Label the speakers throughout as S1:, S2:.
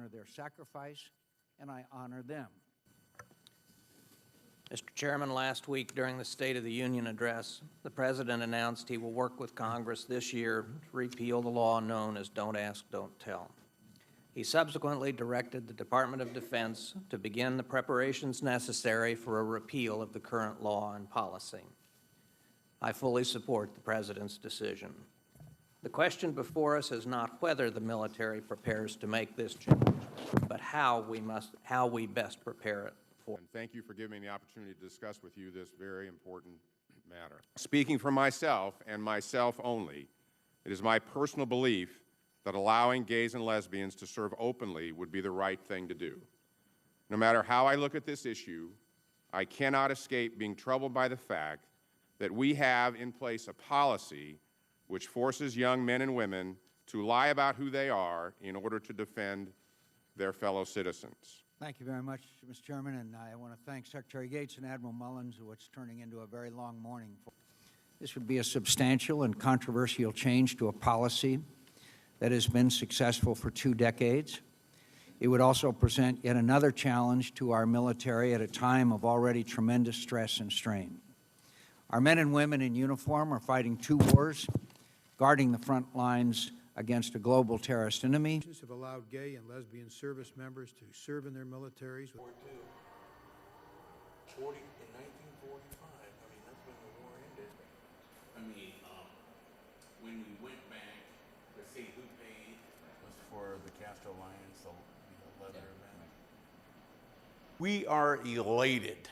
S1: honor their sacrifice, and I honor them.
S2: Mr. Chairman, last week during the State of the Union address, the President announced he will work with Congress this year to repeal the law known as Don't Ask, Don't Tell. He subsequently directed the Department of Defense to begin the preparations necessary for a repeal of the current law and policy. I fully support the President's decision. The question before us is not whether the military prepares to make this change, but how we best prepare it.
S3: And thank you for giving me the opportunity to discuss with you this very important matter. Speaking for myself and myself only, it is my personal belief that allowing gays and lesbians to serve openly would be the right thing to do. No matter how I look at this issue, I cannot escape being troubled by the fact that we have in place a policy which forces young men and women to lie about who they are in order to defend their fellow citizens.
S1: Thank you very much, Mr. Chairman, and I want to thank Secretary Gates and Admiral Mullen for what's turning into a very long morning. This would be a substantial and controversial change to a policy that has been successful for 2 decades. It would also present yet another challenge to our military at a time of already tremendous stress and strain. Our men and women in uniform are fighting 2 wars, guarding the front lines against a global terrorist enemy.
S4: Have allowed gay and lesbian service members to serve in their militaries.
S5: 40 in 1945. I mean, that's when the war ended. I mean, when we went back, let's see who paid. Was for the Castro Alliance, the leather men. We are elated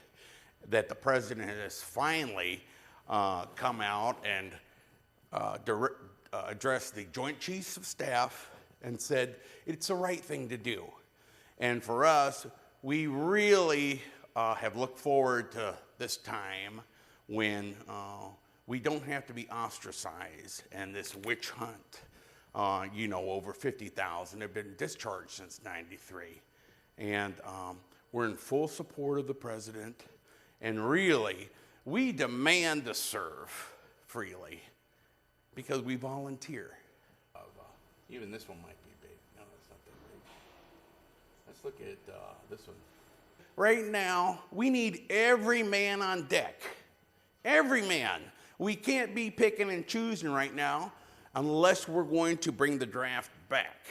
S5: that the President has finally come out and addressed the Joint Chiefs of Staff and said it's the right thing to do. And for us, we really have looked forward to this time when we don't have to be ostracized and this witch hunt. You know, over 50,000 have been discharged since '93. And we're in full support of the President. And really, we demand to serve freely because we volunteer. Even this one might be big. No, it's not that big. Let's look at this one. Right now, we need every man on deck. Every man. We can't be picking and choosing right now unless we're going to bring the draft back.